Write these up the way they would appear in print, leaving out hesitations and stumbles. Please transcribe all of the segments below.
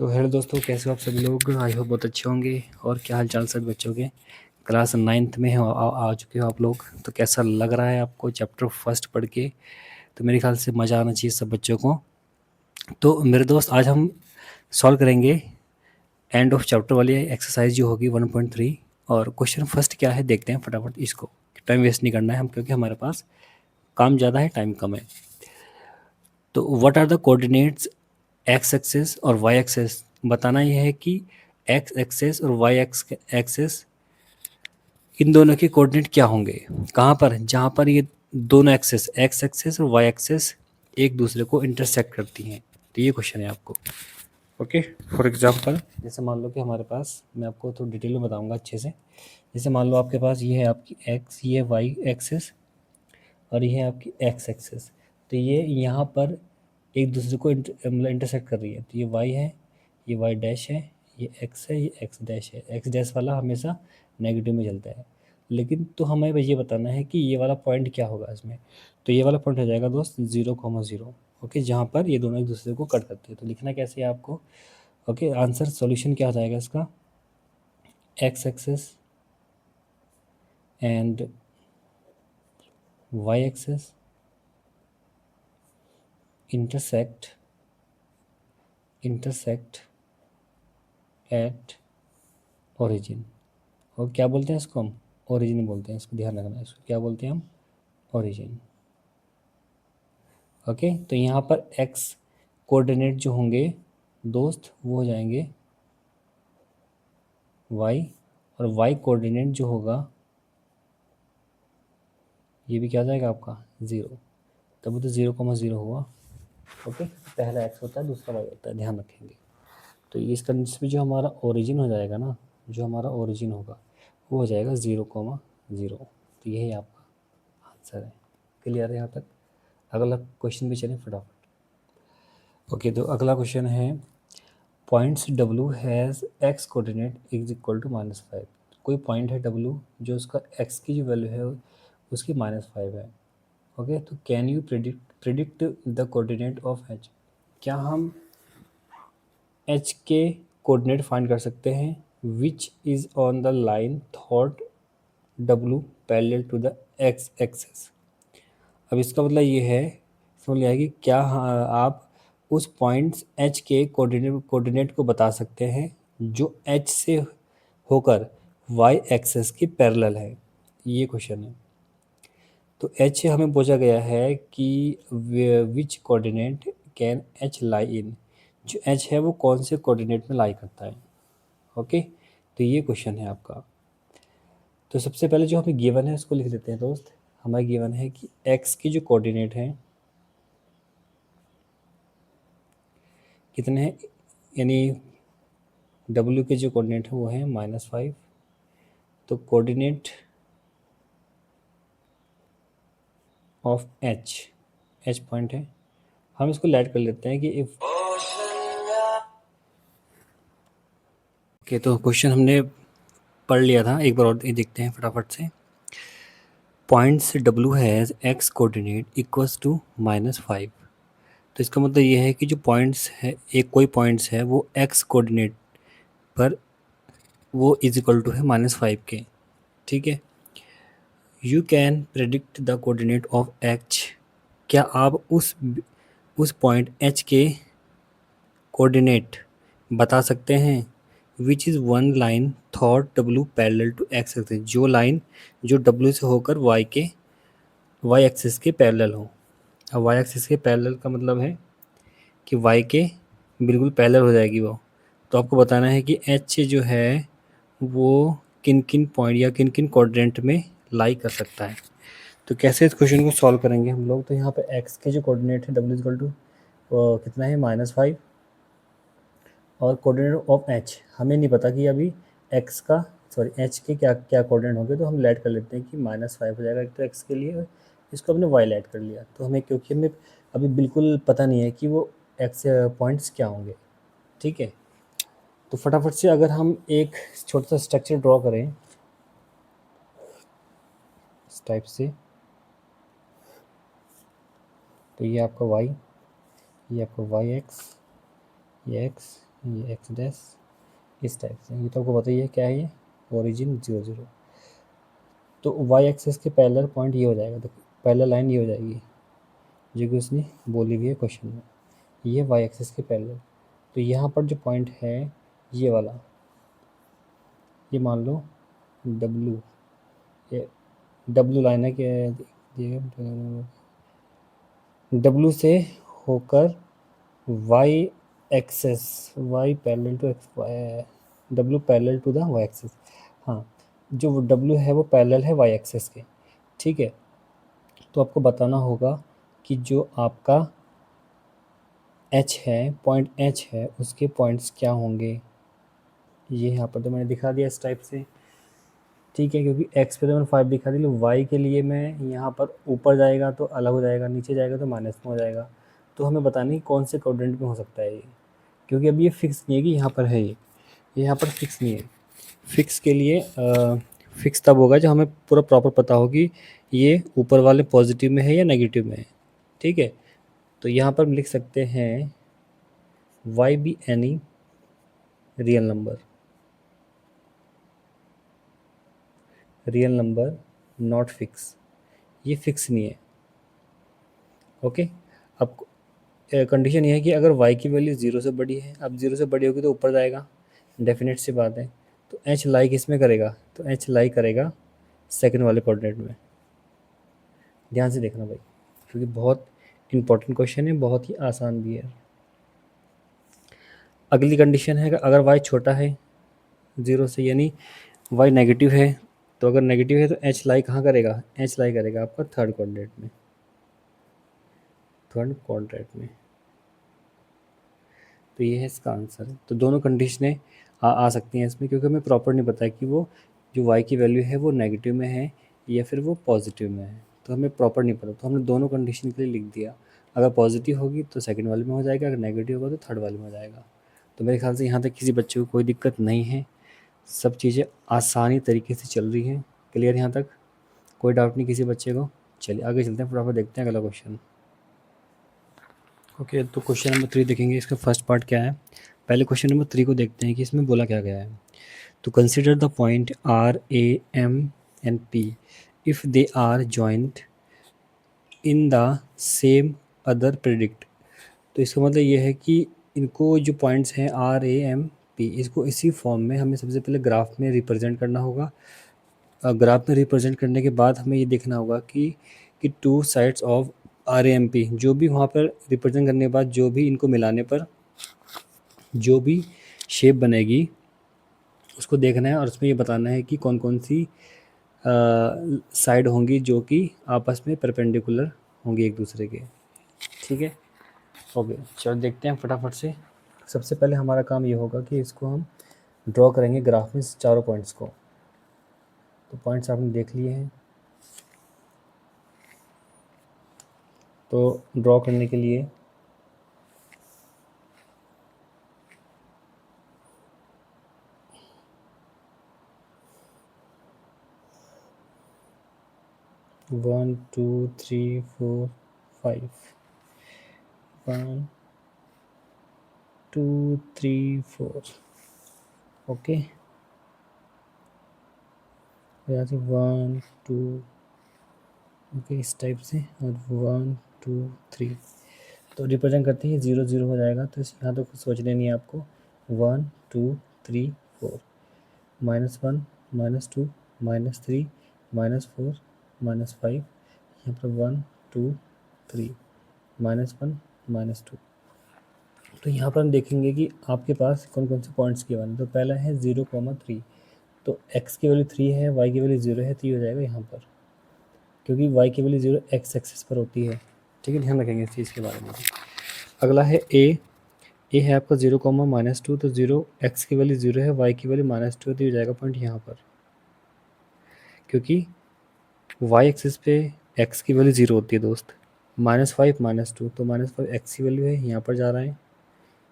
तो हेलो दोस्तों, कैसे हो आप सभी लोग। आई होप बहुत अच्छे होंगे। और क्या हाल चाल सभी बच्चों के। क्लास 9th में आ चुके हो आप लोग। तो कैसा लग रहा है आपको चैप्टर फर्स्ट पढ़ के। तो मेरे ख्याल से मज़ा आना चाहिए सब बच्चों को। तो मेरे दोस्त, आज हम सॉल्व करेंगे एंड ऑफ चैप्टर वाली एक्सरसाइज जो होगी 1.3। और क्वेश्चन फर्स्ट क्या है देखते हैं फटाफट इसको। टाइम वेस्ट नहीं करना है हम, क्योंकि हमारे पास काम ज़्यादा है, टाइम कम है। तो what are the coordinates X axis और वाई एक्सेस। बताना यह है कि एक्स एक्सेस और वाई एक्सेस इन दोनों के कोऑर्डिनेट क्या होंगे। कहाँ पर, जहाँ पर ये दोनों एक्सेस एक्स एक्सेस और वाई एक्सेस एक दूसरे को इंटरसेक्ट करती हैं। तो ये क्वेश्चन है आपको। ओके, फॉर एग्जांपल जैसे मान लो कि हमारे पास, मैं आपको तो डिटेल में बताऊंगा अच्छे से। जैसे मान लो आपके पास ये है आपकी एक्स, ये वाई एक्सेस और ये है आपकी एक्स एक्सेस। तो ये यहाँ पर एक दूसरे को मतलब इंटरसेक्ट कर रही है। तो ये वाई है, ये वाई डैश है, ये एक्स है, ये एक्स डैश है। एक्स डैश वाला हमेशा नेगेटिव में चलता है। लेकिन तो हमें ये बताना है कि ये वाला पॉइंट क्या होगा इसमें। तो ये वाला पॉइंट हो जाएगा दोस्त 0,0। ओके, जहाँ पर ये दोनों एक दूसरे को कट करते हैं। तो लिखना कैसे है आपको। ओके, आंसर सॉल्यूशन क्या हो जाएगा इसका। X axis and Y axis intersect at origin. और क्या बोलते हैं इसको हम, ओरिजिन बोलते हैं। इसको ध्यान रखना है, इसको क्या बोलते हैं हम, ओरिजिन। ओके, तो यहाँ पर एक्स कोऑर्डिनेट जो होंगे दोस्त वो हो जाएंगे वाई, और वाई कोऑर्डिनेट जो होगा ये भी क्या हो जाएगा आपका 0। तब तो 0,0 हुआ। ओके, पहला एक्स होता है, दूसरा वाई होता है, ध्यान रखेंगे। तो इस कंडीशन में जो हमारा ओरिजिन हो जाएगा ना, जो हमारा ओरिजिन होगा वो हो जाएगा 0,0। तो यही आपका आंसर है। क्लियर है यहाँ तक। अगला क्वेश्चन भी चलें फटाफट। ओके, तो अगला क्वेश्चन है points W has X coordinate is equal to -5। कोई पॉइंट है डब्ल्यू जो उसका एक्स की जो वैल्यू है उसकी -5 है। ओके, तो can you predict the coordinate of H. क्या हम एच के कोऑर्डिनेट फाइंड कर सकते हैं which is on the line through W parallel to the X axis. अब इसका मतलब ये है, समझ लिया कि क्या आप उस पॉइंट्स एच के कोऑर्डिनेट को बता सकते हैं जो एच से होकर वाई एक्सेस की पैरेलल है। ये क्वेश्चन है। तो एच से हमें पूछा गया है कि विच कोऑर्डिनेट कैन एच लाई इन। जो एच है वो कौन से कोऑर्डिनेट में लाई करता है। ओके, तो ये क्वेश्चन है आपका। तो सबसे पहले जो हमें गिवन है उसको लिख देते हैं दोस्त। हमें गिवन है कि एक्स की जो कोऑर्डिनेट है कितने हैं, यानी डब्ल्यू के जो कोऑर्डिनेट है वो है -5। तो coordinate of H, H point है, हम इसको लेट कर लेते हैं कि इफ। ओके, तो क्वेश्चन हमने पढ़ लिया था, एक बार और देखते हैं फटाफट से। Points W has X coordinate equals to -5। तो इसका मतलब ये है कि जो पॉइंट्स है, एक कोई पॉइंट्स है वो एक्स कोऑर्डिनेट पर वो इज इक्वल टू है -5 के। ठीक है। You can predict the coordinate of H. क्या आप उस पॉइंट एच के कोऑर्डिनेट बता सकते हैं which is one line through W parallel to X axis. जो लाइन जो डब्ल्यू से होकर वाई एक्सिस के पैरेलल हो। अब वाई एक्सिस के पैरेलल का मतलब है कि वाई के बिल्कुल पैरेलल हो जाएगी वो। तो आपको बताना है कि एच जो है वो किन किन पॉइंट या किन किन कोऑर्डिनेट में लाई कर सकता है। तो कैसे इस क्वेश्चन को सॉल्व करेंगे हम लोग। तो यहाँ पे एक्स के जो कोऑर्डिनेट है डब्ल्यू इक्वल टू कितना है -5, और कोऑर्डिनेट ऑफ एच हमें नहीं पता कि अभी एक्स का, सॉरी एच के क्या क्या कोऑर्डिनेट होंगे। तो हम लेट कर लेते हैं कि -5 हो जाएगा एक तो एक्स के लिए, इसको हमने वाई लेट कर लिया। तो हमें, क्योंकि हमें अभी बिल्कुल पता नहीं है कि वो एक्स पॉइंट्स क्या होंगे। ठीक है, तो फटाफट से अगर हम एक छोटा सा स्ट्रक्चर ड्रॉ करें इस टाइप से। तो ये आपका वाई, ये आपका वाई एक्स, ये एक्स, ये एक्स डैश इस टाइप से, ये तो आपको बताइए क्या है, ये ओरिजिन 0 0। तो वाई एक्सेस के पैरेलल पॉइंट ये हो जाएगा, देखो पैरेलल लाइन ये हो जाएगी जो कि उसने बोली हुई है क्वेश्चन में, ये वाई एक्सेस के पैरेलल। तो यहाँ पर जो पॉइंट है ये वाला, ये मान लो डब्लू, ये डब्लू लाइन है कि डब्लू से होकर Y axis, Y parallel to X, W parallel to the Y axis, हाँ जो डब्लू है वो पैरेलल है वाई एक्सेस के, ठीक है। तो आपको बताना होगा कि जो आपका एच है, पॉइंट एच है, उसके पॉइंट्स क्या होंगे। ये यहाँ पर तो मैंने दिखा दिया इस टाइप से, ठीक है, क्योंकि एक्स पे तो मैंने 5 दिखा दिया, वाई के लिए मैं यहाँ पर ऊपर जाएगा तो अलग हो जाएगा, नीचे जाएगा तो माइनस में हो जाएगा। तो हमें बताना है कौन से क्वाड्रेंट में हो सकता है ये, क्योंकि अब ये फिक्स नहीं है कि यहाँ पर है, ये यहाँ पर फिक्स नहीं है। फिक्स के लिए फिक्स तब होगा जब हमें पूरा प्रॉपर पता हो कि ये ऊपर वाले पॉजिटिव में है या नेगेटिव में है, ठीक है। तो यहाँ पर हम लिख सकते हैं Y be any real number not fix, ये फिक्स नहीं है, ओके। अब कंडीशन ये है कि अगर y की वैल्यू 0 से बड़ी है, अब 0 से बड़ी होगी तो ऊपर जाएगा, डेफिनेट सी बात है। तो h लाई किस में करेगा, तो h लाई करेगा सेकंड वाले कोऑर्डिनेट में। ध्यान से देखना भाई, क्योंकि बहुत इंपॉर्टेंट क्वेश्चन है, बहुत ही आसान भी है। अगली कंडीशन है कि अगर y छोटा है 0 से, यानी y नेगेटिव है, तो अगर नेगेटिव है तो h लाई कहाँ करेगा, h लाई करेगा आपका थर्ड कोऑर्डिनेट में, थर्ड कोऑर्डिनेट में। तो ये है इसका आंसर। तो दोनों कंडीशनें आ सकती हैं इसमें, क्योंकि हमें प्रॉपर नहीं पता है कि वो जो y की वैल्यू है वो नेगेटिव में है या फिर वो पॉजिटिव में है, तो हमें प्रॉपर नहीं पता। तो हमने दोनों कंडीशन के लिए लिख दिया, अगर पॉजिटिव होगी तो सेकंड वाले में हो जाएगा, अगर नेगेटिव होगा तो थर्ड वाले में हो जाएगा। तो मेरे ख्याल से यहाँ तक किसी बच्चे को कोई दिक्कत नहीं है, सब चीज़ें आसानी तरीके से चल रही हैं। क्लियर यहाँ तक, कोई डाउट नहीं किसी बच्चे को। चलिए आगे चलते हैं, फटाफट देखते हैं अगला क्वेश्चन। ओके, तो क्वेश्चन नंबर 3 देखेंगे, इसका फर्स्ट पार्ट क्या है। पहले क्वेश्चन नंबर 3 को देखते हैं कि इसमें बोला क्या गया है। तो consider the point R A M and P if they are joint in the same other predict. तो इसका मतलब ये है कि इनको जो पॉइंट्स हैं आर ए एम पी, इसको इसी फॉर्म में हमें सबसे पहले ग्राफ में रिप्रेजेंट करना होगा। ग्राफ में रिप्रेजेंट करने के बाद हमें ये देखना होगा कि two sides of R A M P, जो भी वहाँ पर रिप्रेजेंट करने के बाद जो भी इनको मिलाने पर जो भी शेप बनेगी उसको देखना है, और उसमें ये बताना है कि कौन कौन सी साइड होंगी जो कि आपस में परपेंडिकुलर होंगी एक दूसरे के, ठीक है। ओके, चलो देखते हैं फटाफट से। सबसे पहले हमारा काम ये होगा कि इसको हम ड्रॉ करेंगे ग्राफ में चारों पॉइंट्स को। तो पॉइंट्स आपने देख लिए हैं, तो ड्रॉ करने के लिए one two three four five, 1 2 3 4, okay. यहाँ से 1 2, ओके इस टाइप से, और 1 2 3। तो रिप्रेजेंट करते हैं 0 0 हो जाएगा, तो यहाँ तो कुछ सोचने नहीं है आपको। 1 2 3 4, -1 -2 -3 -4 -5, यहाँ पर 1 2 3 -1 -2। तो यहाँ पर हम देखेंगे कि आपके पास कौन कौन से पॉइंट्स के बने। तो पहला है 0,3, तो x की वैल्यू 3 है, y की वैल्यू 0 है, तो ये हो जाएगा यहाँ पर, क्योंकि y की वैल्यू 0 x एक्सिस पर होती है, ठीक है, ध्यान रखेंगे इस चीज़ के बारे में। अगला है ए है आपका 0,-2, तो 0 x की वैल्यू 0 है, y की वैल्यू -2 है, तो ये हो जाएगा पॉइंट यहाँ पर, क्योंकि y एक्सिस पे x की वैल्यू 0 होती है दोस्त। -5 -2, तो -5 x की वैल्यू है, यहाँ पर जा रहा है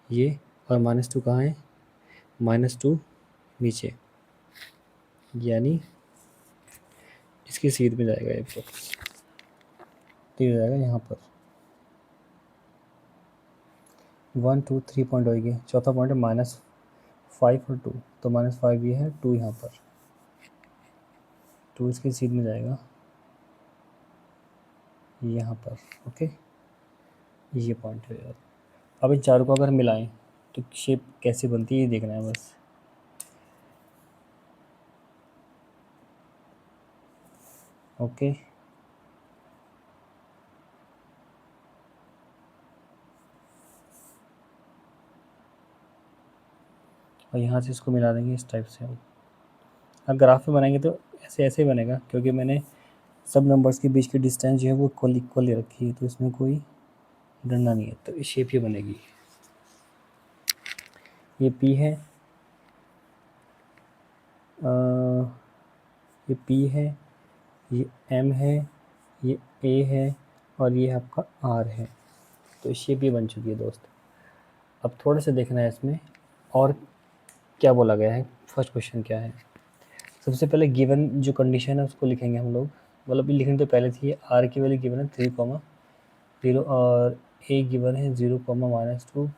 ये, और -2 कहाँ है, -2 नीचे, यानी इसकी सीध में जाएगा ये बॉक्स, तो ये हो जाएगा यहाँ पर। 1 2 3 पॉइंट होगी, चौथा पॉइंट है -5 और 2, तो -5 ये है, 2 यहाँ पर, 2 इसके सीध में जाएगा यहाँ पर। ओके, ये पॉइंट है यार। अब इन चारों को अगर मिलाएं तो शेप कैसे बनती है ये देखना है बस। ओके, और यहाँ से इसको मिला देंगे इस टाइप से। हम अगर ग्राफ में बनाएंगे तो ऐसे ऐसे ही बनेगा, क्योंकि मैंने सब नंबर्स के बीच की डिस्टेंस जो है वो इक्वल इक्वल रखी है, तो इसमें कोई डरना नहीं है। तो ये शेप ये बनेगी, ये P है, ये P है, ये M है, ये A है, और ये आपका R है। तो शेप ये बन चुकी है दोस्त। अब थोड़ा सा देखना है इसमें और क्या बोला गया है। फर्स्ट क्वेश्चन क्या है, सबसे पहले गिवन जो कंडीशन है उसको लिखेंगे हम लोग। मतलब लिखने तो पहले थी, आर की वैल्यू गिवन है 3,0 और ए गिवन है 0,-2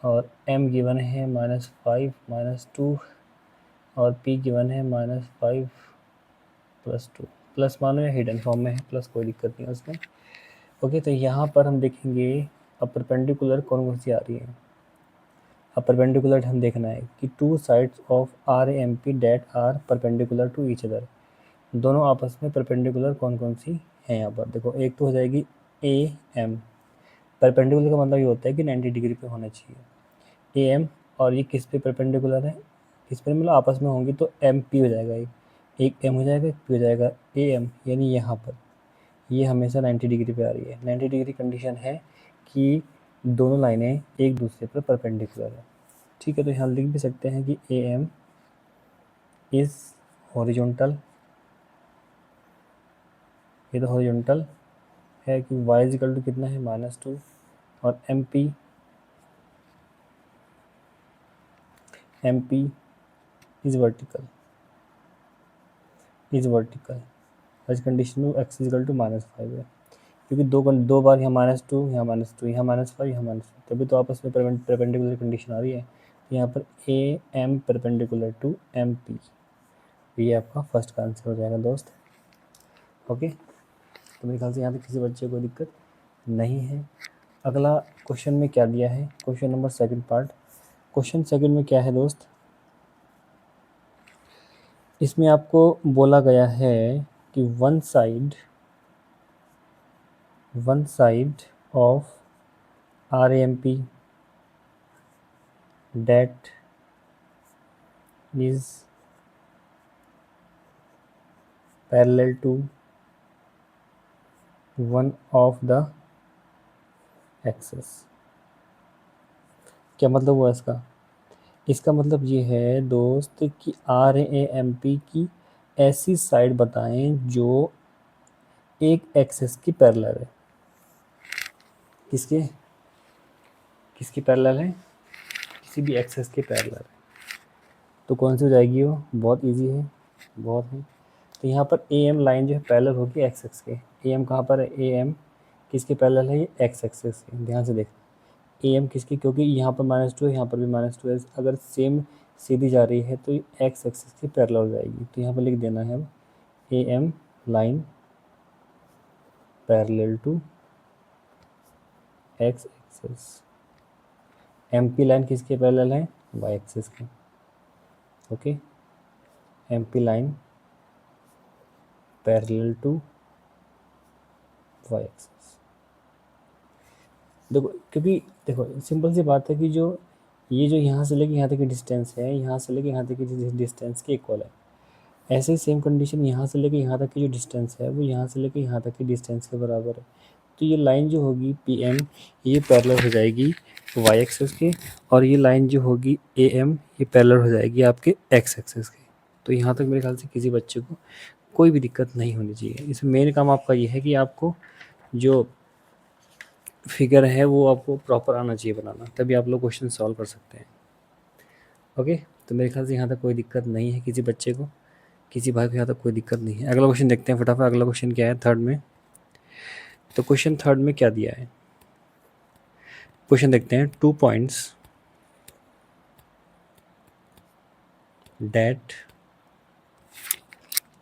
और एम गिवन है -5 -2 और पी गिवन है -5 +2। प्लस मानो या हिडन फॉर्म में है, प्लस कोई दिक्कत नहीं है उसमें। ओके, तो यहाँ पर हम देखेंगे अब परपेंडिकुलर कौन कौन सी आ रही है। अब परपेंडिकुलर हम देखना है कि 2 sides of R M P that are perpendicular to each other. दोनों आपस में परपेंडिकुलर कौन कौन सी है। यहाँ पर देखो, एक तो हो जाएगी ए एम। परपेंडिकुलर का मतलब ये होता है कि 90 डिग्री पे होना चाहिए ए एम, और ये किस पे परपेंडिकुलर है, किस पे मतलब आपस में होंगी, तो एम पी हो जाएगा, एक एम हो जाएगा, एक पी हो जाएगा। ए एम यानी यहाँ पर ये हमेशा 90 डिग्री पे आ रही है। 90 डिग्री कंडीशन है कि दोनों लाइनें एक दूसरे पर परपेंडिकुलर है। ठीक है, तो यहाँ लिख भी सकते हैं कि ए एम इज़ हॉरिजॉन्टल, ये तो हॉरिजॉन्टल है कि y इजिकल टू कितना है -2, और एम पी इज़ वर्टिकल, इस कंडीशन में x इजिकल टू -5 है, क्योंकि दो बार यहाँ -2 यहाँ -2 यहाँ -5 यहाँ -2, तभी तो आपस में परपेंडिकुलर कंडीशन आ रही है। तो यहाँ पर A M perpendicular to M P, ये आपका फर्स्ट का आंसर हो जाएगा दोस्त। ओके, तो मेरे ख्याल से यहाँ पे किसी बच्चे को दिक्कत नहीं है। अगला क्वेश्चन में क्या दिया है, question number second part. Question second में क्या है दोस्त, इसमें आपको बोला गया है कि one side of R M P that is parallel to one of the axes. क्या मतलब हुआ इसका, इसका मतलब ये है दोस्त कि आर ए एम पी की ऐसी साइड बताएं जो एक एक्सेस की पैरेलल है। किसके किसकी पैरेलल है, किसी भी एक्सेस के पैरेलल है। तो कौन सी हो जाएगी वो, बहुत इजी है, बहुत है। तो यहाँ पर ए एम लाइन जो है पैरेलल होगी एक्स एक्स के। ए एम कहाँ पर है, ए एम किसके पैरेलल है, ये एक्स एक्सेस के। ध्यान से देखना, ए एम किसकी, क्योंकि यहाँ पर -2 है, यहाँ पर भी -2 है, अगर सेम सीधी जा रही है तो ये एक्स एक्सेस की पैरेलल हो जाएगी। तो यहाँ पर लिख देना है A M line parallel to X axis. M P line किसके पैरेलल है, वाई एक्सेस के। Okay, M P line parallel to Y axis. देखो, क्योंकि देखो सिंपल सी बात है कि जो ये जो यहाँ से लेके यहाँ तक की डिस्टेंस है, यहाँ से लेके यहाँ तक की डिस्टेंस के इक्वल है। ऐसे ही सेम कंडीशन यहाँ से लेके यहाँ तक की जो डिस्टेंस है वो यहाँ से लेके यहाँ तक की डिस्टेंस के बराबर है। तो ये लाइन जो होगी पी एम, ये पैरेलल हो जाएगी वाई एक्सेस के, और ये लाइन जो होगी ए एम, ये पैरेलल हो जाएगी आपके एक्स एक्सेस के। तो यहाँ तक मेरे ख्याल से किसी बच्चे को कोई भी दिक्कत नहीं होनी चाहिए। इसमें मेन काम आपका ये है कि आपको जो फिगर है वो आपको प्रॉपर आना चाहिए बनाना, तभी आप लोग क्वेश्चन सॉल्व कर सकते हैं। ओके, तो मेरे ख्याल से यहाँ तक कोई दिक्कत नहीं है किसी बच्चे को, किसी भाई को यहाँ तक कोई दिक्कत नहीं है। अगला क्वेश्चन देखते हैं फटाफट। अगला क्वेश्चन क्या है थर्ड में, तो क्वेश्चन थर्ड में क्या दिया है, क्वेश्चन देखते हैं. 2 points that,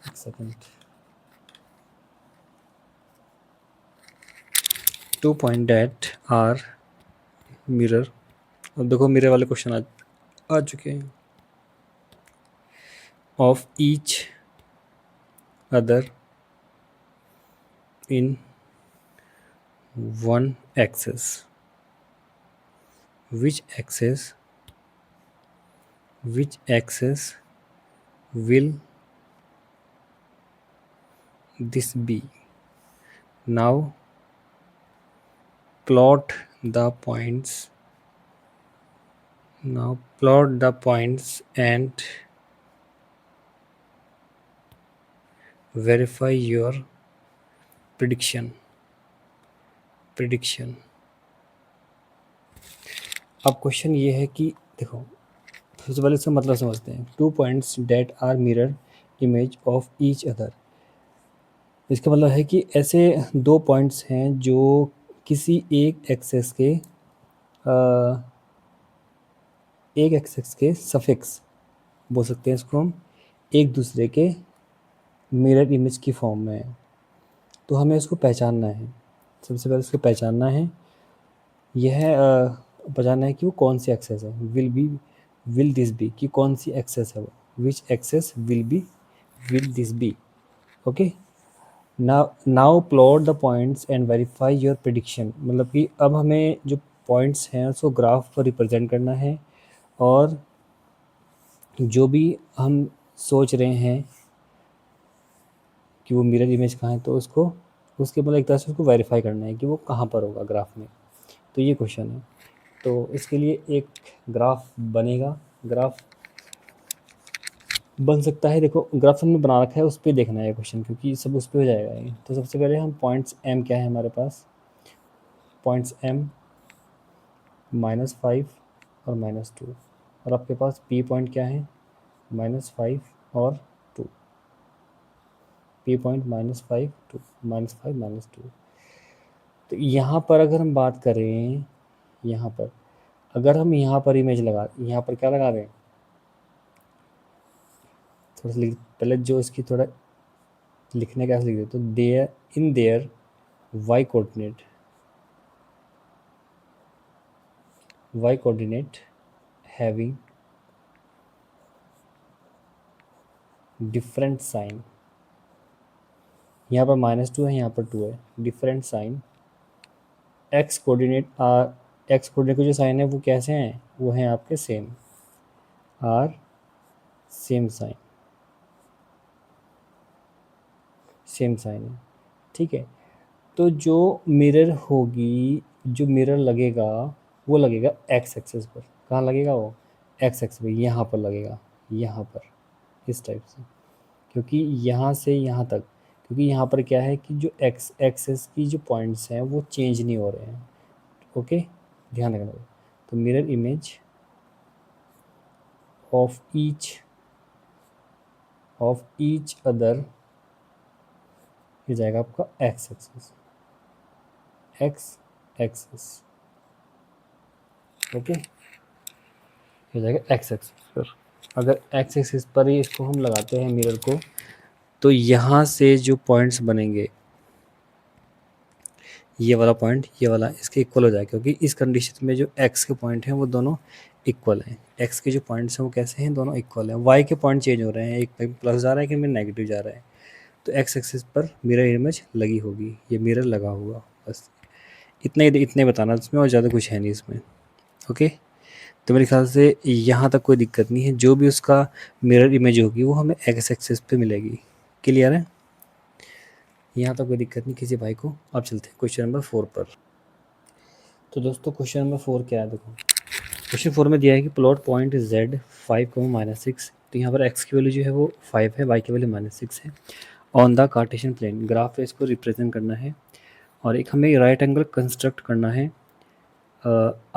एक second, 2 point that are mirror. अब देखो मिरर वाले क्वेश्चन आ चुके हैं. Of each other in one axis. Which axis will this be? Now plot the points. And verify your prediction. अब क्वेश्चन ये है कि देखो, सबसे पहले इसका मतलब समझते हैं. 2 points that are mirror image of each other. इसका मतलब है कि ऐसे 2 पॉइंट्स हैं जो किसी एक एक्सेस के सफिक्स बोल सकते हैं इसको हम, एक दूसरे के मिरर इमेज की फॉर्म में है. तो हमें इसको पहचानना है. सबसे पहले इसको पहचानना है. यह पहचानना है कि वो कौन सी एक्सेस है. विल दिस बी, कि कौन सी एक्सेस है वो. Which axis will this be. Okay. Now plot the points and verify your prediction. मतलब कि अब हमें जो पॉइंट्स हैं उसको ग्राफ पर रिप्रेजेंट करना है, और जो भी हम सोच रहे हैं कि वो मिरर इमेज कहाँ है, तो उसके मतलब एक तरह से उसको वेरीफाई करना है कि वो कहाँ पर होगा ग्राफ में. तो ये क्वेश्चन है. तो इसके लिए एक ग्राफ बनेगा. ग्राफ बन सकता है. देखो ग्राफ हमने बना रखा है, उस पर देखना है क्वेश्चन, क्योंकि सब उस पर हो जाएगा ये. तो सबसे पहले हम पॉइंट्स m क्या है हमारे पास, पॉइंट्स m -5 और -2, और आपके पास p पॉइंट क्या है, -5 और 2. p point -5 2 -5 -2. तो यहाँ पर अगर हम बात करें, यहाँ पर अगर हम यहाँ पर इमेज यहाँ पर क्या लगा रहे हैं, थोड़ा सा पहले जो इसकी थोड़ा लिखने का लिख देते. तो in their y coordinate having different sign. यहाँ पर -2 है, यहाँ पर 2 है. Different sign. x कोऑर्डिनेट को जो साइन है वो कैसे हैं, वो हैं आपके सेम. आर सेम साइन है. ठीक है. तो जो मिरर होगी, जो मिरर लगेगा, वो लगेगा x एक्सेस पर. कहाँ लगेगा वो, x एक्सेस पर. यहाँ पर लगेगा, यहाँ पर इस टाइप से. क्योंकि यहाँ से यहाँ तक, क्योंकि यहाँ पर क्या है कि जो x एक्सेस की जो पॉइंट्स हैं वो चेंज नहीं हो रहे हैं. ओके, ध्यान रखना. तो mirror image of each other ये जाएगा आपका x एक्सेस. ओके, ये जाएगा x एक्सेस पर. अगर x एक्सेस पर ही इसको हम लगाते हैं मिरर को, तो यहाँ से जो पॉइंट्स बनेंगे, ये वाला पॉइंट ये वाला इसके इक्वल हो जाएगा. क्योंकि इस कंडीशन में जो x के पॉइंट हैं वो दोनों इक्वल हैं. x के जो पॉइंट्स हैं वो कैसे हैं, दोनों इक्वल हैं. y के पॉइंट चेंज हो रहे हैं, एक में प्लस जा रहा है, एक में नेगेटिव जा रहा है. तो x एक्सिस पर मिरर इमेज लगी होगी, ये मिरर लगा होगा. बस इतने बताना इसमें, और ज़्यादा कुछ है नहीं इसमें. ओके. तो मेरे ख्याल से यहाँ तक कोई दिक्कत नहीं है. जो भी उसका मिरर इमेज होगी वो हमें x एक्सिस पे मिलेगी. क्लियर है, यहाँ तक कोई दिक्कत नहीं किसी भाई को. अब चलते हैं क्वेश्चन नंबर 4 पर. तो दोस्तों क्वेश्चन नंबर 4 क्या है, देखो क्वेश्चन 4 में दिया है कि प्लॉट पॉइंट z 5, -6. तो यहाँ पर x की वैल्यू जो है वो 5 है, y की वैल्यू -6 है. On the Cartesian plane, graph पे इसको रिप्रेजेंट करना है. और एक हमें राइट एंगल कंस्ट्रक्ट करना है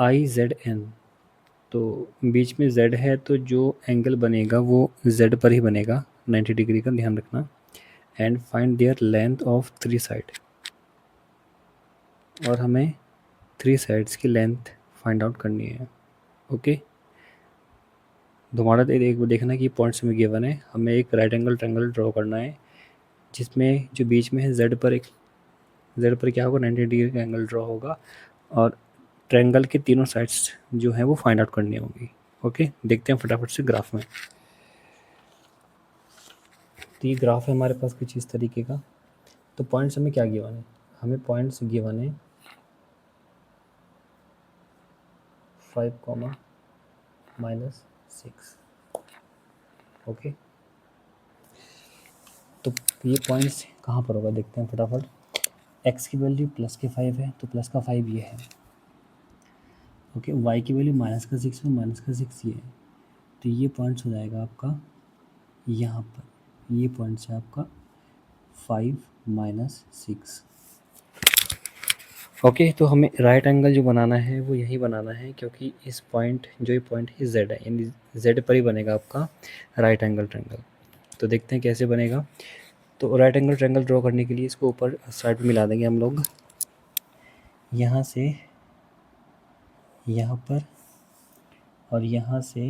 IZN. तो बीच में z है, तो जो एंगल बनेगा वो z पर ही बनेगा, 90 डिग्री का, ध्यान रखना. And find there length of 3 side. और हमें 3 साइड्स की लेंथ फाइंड आउट करनी है। ओके, दोबारा एक देखना कि पॉइंट्स में गिवन है, हमें एक राइट एंगल ट्रायंगल ड्रॉ करना है जिसमें जो बीच में है जेड पर क्या होगा 90 डिग्री का एंगल ड्रॉ होगा और ट्रायंगल के तीनों साइड्स जो है वो फाइंड आउट करनी होंगी। ओके, देखते हैं फटाफट से ग्राफ में। तो ये ग्राफ है हमारे पास कुछ इस तरीके का। तो पॉइंट्स हमें क्या गिवन है, हमें पॉइंट्स गिवन है 5, -6। ओके, तो ये पॉइंट्स कहाँ पर होगा देखते हैं फटाफट। x की वैल्यू प्लस के 5 है तो प्लस का 5 ये है। ओके, y की वैल्यू माइनस का 6 है, माइनस का 6 ये है। तो ये पॉइंट्स हो जाएगा आपका यहाँ पर, ये पॉइंट्स है आपका 5, -6। ओके, तो हमें राइट एंगल जो बनाना है वो यही बनाना है क्योंकि इस पॉइंट जो ये पॉइंट है z है, यानी z पर ही बनेगा आपका राइट एंगल ट्रायंगल। तो देखते हैं कैसे बनेगा। तो राइट एंगल ट्रायंगल ड्रॉ करने के लिए इसको ऊपर साइड पे मिला देंगे हम लोग, यहाँ से यहाँ पर और यहाँ से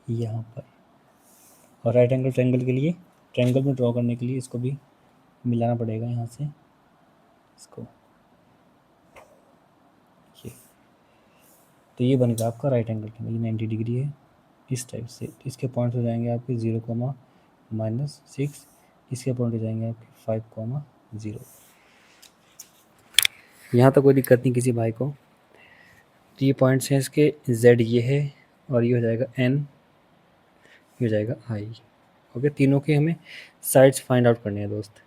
यहाँ पर। और राइट एंगल ट्रायंगल के लिए, ट्रायंगल में ड्रॉ करने के लिए इसको भी मिलाना पड़ेगा यहाँ से इसको, ये। तो ये बनेगा आपका राइट एंगल ट्रायंगल, ये 90 डिग्री है इस टाइप से। इसके पॉइंट्स हो जाएंगे आपके 0, -6। इसके पॉइंट हो जाएंगे आपके 5, 0। यहाँ तक कोई दिक्कत नहीं किसी भाई को। तो ये पॉइंट्स हैं इसके, z ये है और ये हो जाएगा n, ये हो जाएगा i। ओके, तीनों के हमें साइड्स फाइंड आउट करने हैं दोस्त।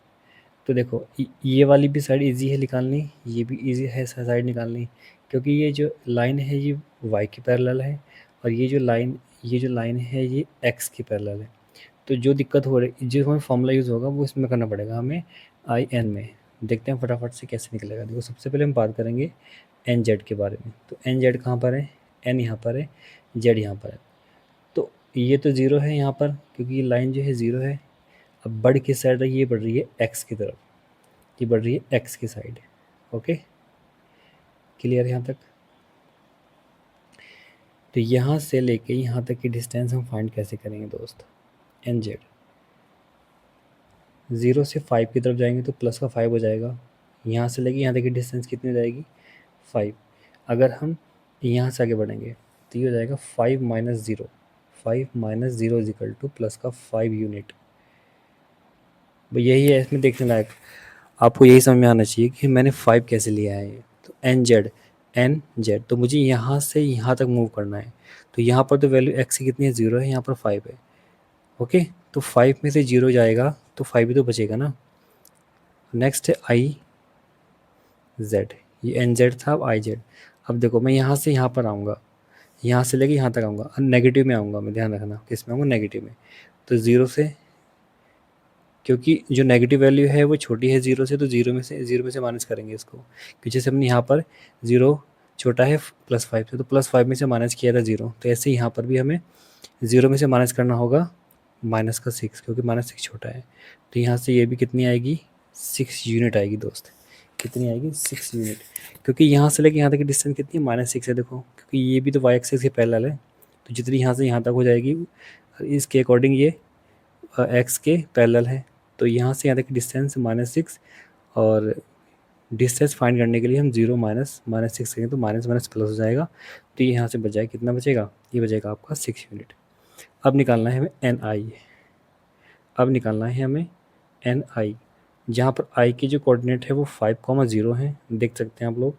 तो देखो ये वाली भी साइड इजी है निकालनी, ये भी इजी है साइड निकालनी, क्योंकि ये जो लाइन है ये y के पैरेलल है और ये जो लाइन है ये x के पैरेलल है। तो जो दिक्कत हो रही, जो हमें फॉर्मूला यूज़ होगा वो इसमें करना पड़ेगा हमें in में। देखते हैं फटाफट से कैसे निकलेगा। देखो सबसे पहले हम बात करेंगे nz के बारे में। तो nz कहाँ पर है, n यहाँ पर है, z यहाँ पर है। तो ये तो 0 है यहाँ पर क्योंकि ये लाइन जो है 0 है। अब बढ़ की साइड रही, ये बढ़ रही है x की तरफ, ये बढ़ रही है x की साइड। ओके, क्लियर है यहाँ तक। तो यहाँ से लेके यहाँ तक की डिस्टेंस हम फाइंड कैसे करेंगे दोस्त। nz 0 से 5 की तरफ जाएंगे तो प्लस का 5 हो जाएगा। यहाँ से लेके यहाँ तक की डिस्टेंस कितनी हो जाएगी 5। अगर हम यहाँ से आगे बढ़ेंगे तो ये हो जाएगा 5 - 0, 5 - 0 इजिकल टू प्लस का 5 यूनिट। यही है इसमें देखने लायक, आपको यही समझ में आना चाहिए कि मैंने 5 कैसे लिया है। तो nz तो मुझे यहाँ से यहाँ तक मूव करना है। तो यहाँ पर तो वैल्यू x की कितनी है 0 है, यहाँ पर 5 है। ओके, तो 5 में से 0 जाएगा तो 5 ही तो बचेगा ना। नेक्स्ट है i z, ये nz था, अब iz। अब देखो मैं यहाँ से यहाँ पर आऊँगा, यहाँ से लेके यहाँ तक आऊँगा, नेगेटिव में आऊँगा मैं, ध्यान रखना किस में आऊँगा, नेगेटिव में। तो 0 से, क्योंकि जो नेगेटिव वैल्यू है वो छोटी है 0 से, तो 0 में से माइनस करेंगे इसको। क्योंकि जैसे हमने यहाँ पर 0 छोटा है +5 से, तो +5 में से माइनस किया था 0, तो ऐसे ही यहाँ पर भी हमें 0 में से माइनस करना होगा -6, क्योंकि -6 छोटा है। तो यहाँ से ये भी कितनी आएगी 6 यूनिट आएगी दोस्त। कितनी आएगी 6 यूनिट, क्योंकि यहाँ से लेकर यहाँ तक की डिस्टेंस कितनी है -6 है। देखो क्योंकि ये भी तो y एक्सिस के पैरेलल है, तो जितनी यहाँ से यहाँ तक हो जाएगी इसके अकॉर्डिंग ये x के पैरेलल है। तो यहाँ से यहाँ तक की डिस्टेंस -6, और डिस्टेंस फाइंड करने के लिए हम 0 -6 करेंगे तो माइनस माइनस प्लस हो जाएगा। तो ये यहाँ से बचाए कितना बचेगा, ये बचेगा आपका 6 यूनिट। अब निकालना है हमें ni, अब निकालना है हमें ni, जहाँ पर i की जो कोऑर्डिनेट है वो 5, 0 है, देख सकते हैं आप लोग,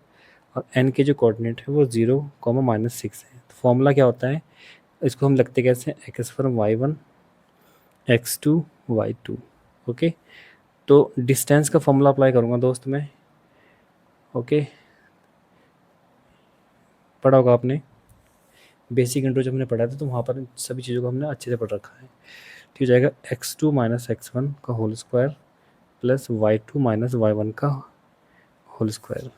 और n के जो कोऑर्डिनेट है वो 0, -6 है। तो फॉर्मूला क्या होता है, इसको हम लिखते कैसे हैं, x1 y1 x2 y2। Okay, तो डिस्टेंस का फॉर्मूला अप्लाई करूँगा दोस्त मैं। ओके, पढ़ा होगा आपने, बेसिक इंट्रो जब हमने पढ़ा था तो वहाँ पर सभी चीज़ों को हमने अच्छे से पढ़ रखा है। तो हो जाएगा x2 - x1 का whole square plus y2 - y1 का होल स्क्वायर।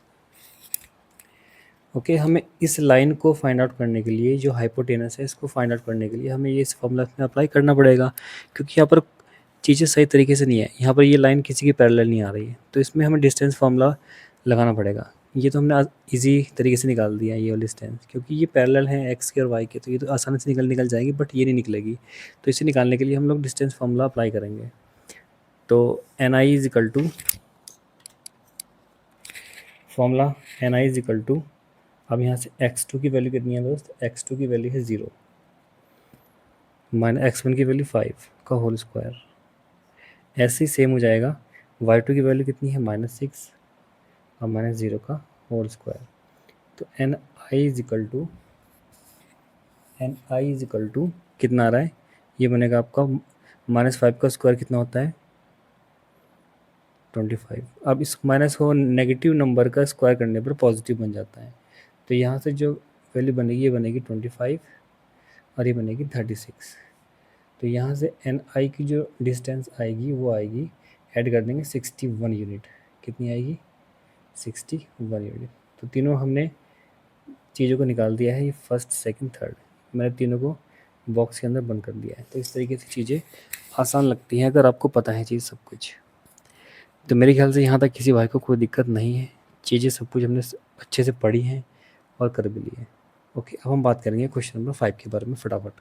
ओके, हमें इस लाइन को फाइंड आउट करने के लिए, जो हाइपोटेनस है इसको फाइंड आउट करने के लिए हमें ये इस फॉर्मूला में अप्लाई करना पड़ेगा, क्योंकि यहाँ पर चीज़ें सही तरीके से नहीं है। यहाँ पर ये लाइन किसी की पैरेलल नहीं आ रही है, तो इसमें हमें डिस्टेंस फार्मूला लगाना पड़ेगा। ये तो हमने इजी तरीके से निकाल दिया ये वाली डिस्टेंस, क्योंकि ये पैरेलल हैं एक्स के और वाई के, तो ये तो आसानी से निकल जाएगी, बट ये नहीं निकलेगी। तो इसे निकालने के लिए हम लोग डिस्टेंस फार्मूला अप्लाई करेंगे। तो N I is equal to formula N I is equal to, अब यहाँ से x2 की वैल्यू कितनी है दोस्त, x2 की वैल्यू है 0 माइनस x1 की वैल्यू 5 का होल स्क्वायर। ऐसे ही सेम हो जाएगा, y2 की वैल्यू कितनी है -6 और -0 का होल स्क्वायर। तो N I is equal to कितना आ रहा है, ये बनेगा आपका -5 का स्क्वायर कितना होता है 25। अब इस माइनस को नेगेटिव नंबर का स्क्वायर करने पर पॉजिटिव बन जाता है। तो यहाँ से जो वैल्यू बनेगी ये बनेगी 25 और ये बनेगी 36। तो यहाँ से एन आई की जो डिस्टेंस आएगी वो आएगी, ऐड कर देंगे 61 यूनिट। कितनी आएगी 61 यूनिट। तो तीनों हमने चीज़ों को निकाल दिया है, ये फर्स्ट सेकंड थर्ड, मैंने तीनों को बॉक्स के अंदर बंद कर दिया है। तो इस तरीके से चीज़ें आसान लगती हैं अगर आपको पता है चीज़ सब कुछ। तो मेरे ख्याल से यहाँ तक किसी भाई को कोई दिक्कत नहीं है, चीज़ें सब कुछ हमने अच्छे से पढ़ी हैं और कर भी ली है। ओके, अब हम बात करेंगे क्वेश्चन नंबर 5 के बारे में फटाफट।